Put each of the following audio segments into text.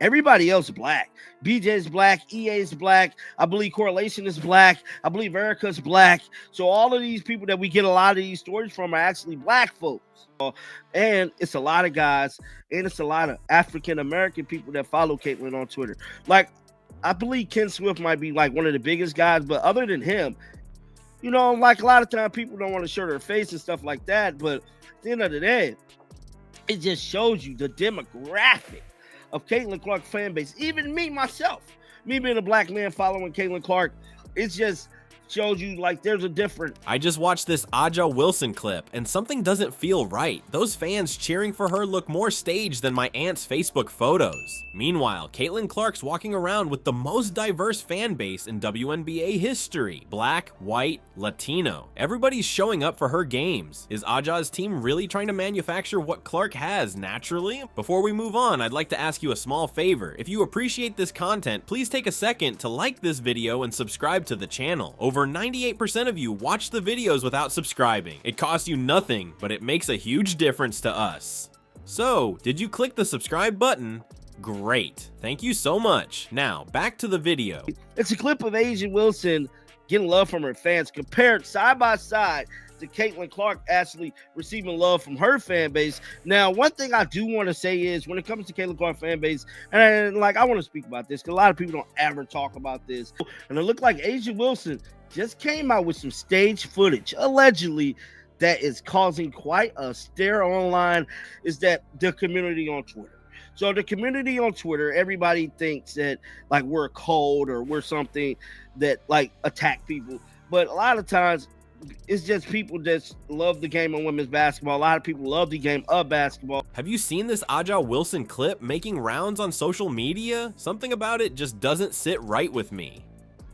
Everybody else is black. BJ's black, EA's black. I believe Correlation is black. I believe Erica's black. So all of these people that we get a lot of these stories from are actually black folks. And it's a lot of guys, and it's a lot of African American people that follow Caitlyn on Twitter. Like, I believe Ken Swift might be like one of the biggest guys, but other than him, you know, like a lot of times people don't want to show their face and stuff like that. But at the end of the day, it just shows you the demographic of Caitlyn Clark fan base. Even me, myself, me being a black man following Caitlyn Clark, it just shows you like there's a different. I just watched this Aja Wilson clip and something doesn't feel right. Those fans cheering for her look more staged than my aunt's Facebook photos. Meanwhile, Caitlyn Clark's walking around with the most diverse fan base in WNBA history. Black, white, Latino. Everybody's showing up for her games. Is Aja's team really trying to manufacture what Clark has naturally? Before we move on, I'd like to ask you a small favor. If you appreciate this content, please take a second to like this video and subscribe to the channel. Over 98% of you watch the videos without subscribing. It costs you nothing, but it makes a huge difference to us. So, did you click the subscribe button? Great. Thank you so much. Now, back to the video. It's a clip of A'ja Wilson getting love from her fans compared side by side to Caitlyn Clark actually receiving love from her fan base. Now, one thing I do want to say is when it comes to Caitlyn Clark fan base, and like I want to speak about this because a lot of people don't ever talk about this, and it looked like A'ja Wilson just came out with some stage footage, allegedly, that is causing quite a stir online, is that the community on Twitter. So the community on Twitter, everybody thinks that like we're cold or we're something that like attack people. But a lot of times it's just people that love the game of women's basketball. A lot of people love the game of basketball. Have you seen this Aja Wilson clip making rounds on social media? Something about it just doesn't sit right with me.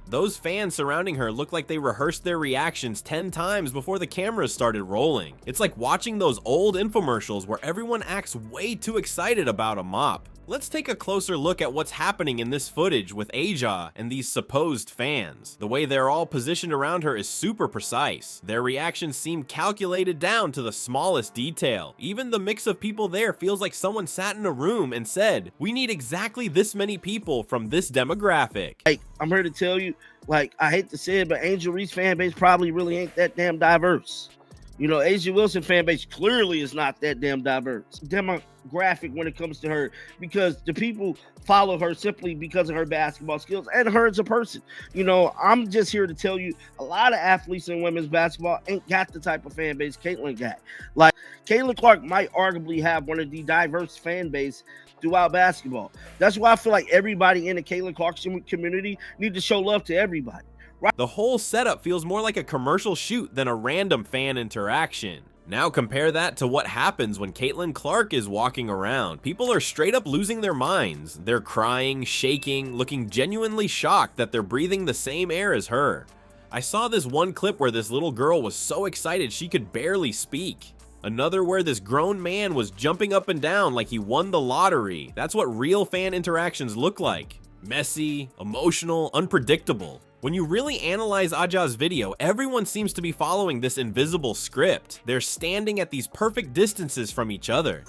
Those fans surrounding her look like they rehearsed their reactions 10 times before the cameras started rolling. It's like watching those old infomercials where everyone acts way too excited about a mop. Let's take a closer look at what's happening in this footage with A'ja and these supposed fans. The way they're all positioned around her is super precise. Their reactions seem calculated down to the smallest detail. Even the mix of people there feels like someone sat in a room and said, "We need exactly this many people from this demographic." Like, I'm here to tell you, like, I hate to say it, but Angel Reese fan base probably really ain't that damn diverse. You know, A'ja Wilson fan base clearly is not that damn diverse demographic when it comes to her, because the people follow her simply because of her basketball skills and her as a person. You know, I'm just here to tell you a lot of athletes in women's basketball ain't got the type of fan base Caitlyn got. Like, Caitlyn Clark might arguably have one of the diverse fan base throughout basketball. That's why I feel like everybody in the Caitlyn Clark community need to show love to everybody. Right. The whole setup feels more like a commercial shoot than a random fan interaction. Now compare that to what happens when Caitlyn Clark is walking around. People are straight up losing their minds. They're crying, shaking, looking genuinely shocked that they're breathing the same air as her. I saw this one clip where this little girl was so excited she could barely speak. Another where this grown man was jumping up and down like he won the lottery. That's what real fan interactions look like. Messy, emotional, unpredictable. When you really analyze Aja's video, everyone seems to be following this invisible script. They're standing at these perfect distances from each other.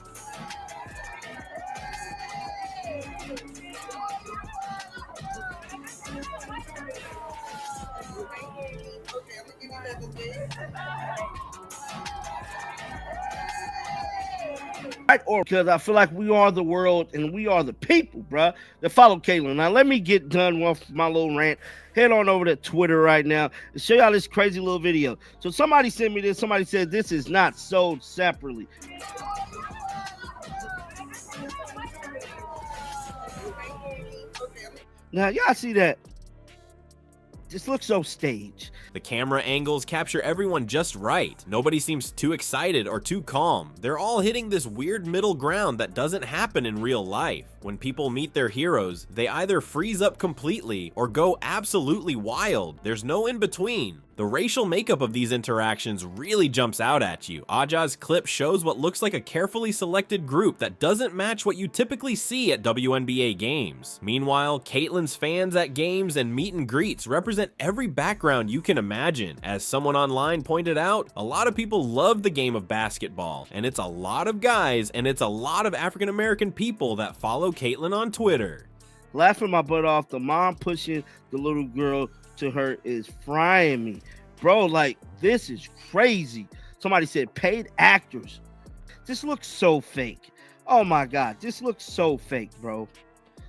Or because I feel like we are the world and we are the people, bruh, that follow Caitlyn. Now, let me get done with my little rant. Head on over to Twitter right now and show y'all this crazy little video. So somebody sent me this. Somebody said this is not sold separately. Now, y'all see that? This looks so staged. The camera angles capture everyone just right. Nobody seems too excited or too calm. They're all hitting this weird middle ground that doesn't happen in real life. When people meet their heroes, they either freeze up completely or go absolutely wild. There's no in between. The racial makeup of these interactions really jumps out at you. Aja's clip shows what looks like a carefully selected group that doesn't match what you typically see at WNBA games. Meanwhile, Caitlyn's fans at games and meet and greets represent every background you can imagine. As someone online pointed out, a lot of people love the game of basketball, and it's a lot of guys and it's a lot of African American people that follow Caitlyn on Twitter. Laughing my butt off, the mom pushing the little girl to her is frying me. Bro, like, this is crazy. Somebody said paid actors. This looks so fake. Oh my God, this looks so fake, bro.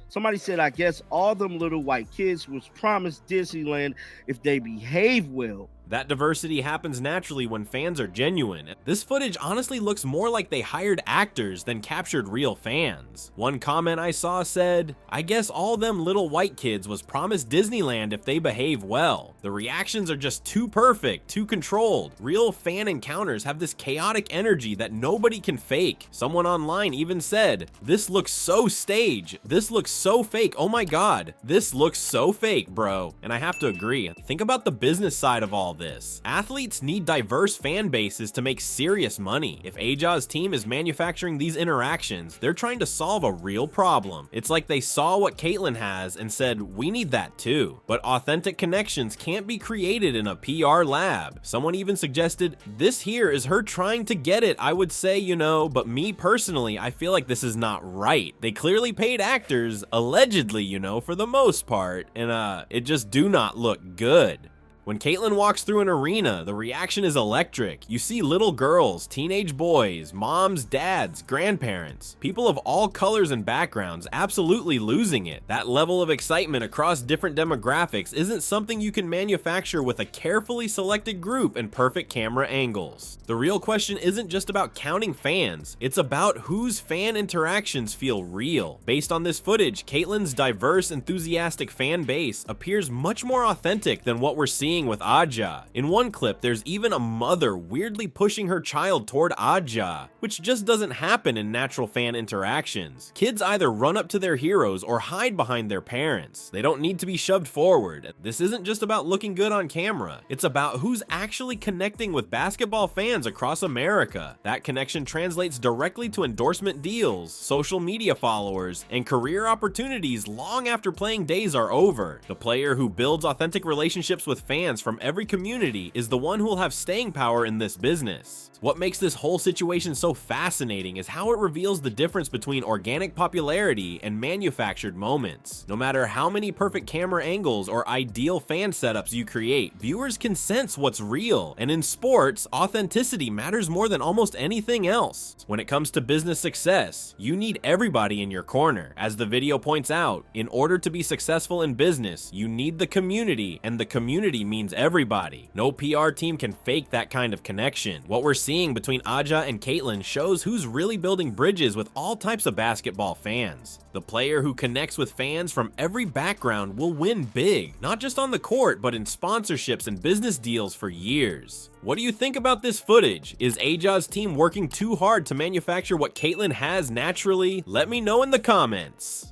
Somebody said, I guess all them little white kids was promised Disneyland if they behave well. That diversity happens naturally when fans are genuine. This footage honestly looks more like they hired actors than captured real fans. One comment I saw said, I guess all them little white kids was promised Disneyland if they behave well. The reactions are just too perfect, too controlled. Real fan encounters have this chaotic energy that nobody can fake. Someone online even said, this looks so staged. This looks so fake. Oh my God. This looks so fake, bro. And I have to agree. Think about the business side of all this. Athletes need diverse fan bases to make serious money. If Ajah's team is manufacturing these interactions, they're trying to solve a real problem. It's like they saw what Caitlyn has and said, we need that too. But authentic connections can't be created in a PR lab. Someone even suggested, this here is her trying to get it. I would say, but me personally, I feel like this is not right. They clearly paid actors, allegedly, for the most part, and it just do not look good. When Caitlyn walks through an arena, the reaction is electric. You see little girls, teenage boys, moms, dads, grandparents, people of all colors and backgrounds absolutely losing it. That level of excitement across different demographics isn't something you can manufacture with a carefully selected group and perfect camera angles. The real question isn't just about counting fans, it's about whose fan interactions feel real. Based on this footage, Caitlyn's diverse, enthusiastic fan base appears much more authentic than what we're seeing with Ajah. In one clip, there's even a mother weirdly pushing her child toward Ajah, which just doesn't happen in natural fan interactions. Kids either run up to their heroes or hide behind their parents. They don't need to be shoved forward. This isn't just about looking good on camera. It's about who's actually connecting with basketball fans across America. That connection translates directly to endorsement deals, social media followers, and career opportunities long after playing days are over. The player who builds authentic relationships with fans from every community is the one who will have staying power in this business. What makes this whole situation so fascinating is how it reveals the difference between organic popularity and manufactured moments. No matter how many perfect camera angles or ideal fan setups you create, viewers can sense what's real, and in sports, authenticity matters more than almost anything else. When it comes to business success, you need everybody in your corner. As the video points out, in order to be successful in business, you need the community, and the community means everybody. No PR team can fake that kind of connection. What we're seeing between Ajah and Caitlyn shows who's really building bridges with all types of basketball fans. The player who connects with fans from every background will win big, not just on the court, but in sponsorships and business deals for years. What do you think about this footage? Is Ajah's team working too hard to manufacture what Caitlyn has naturally? Let me know in the comments.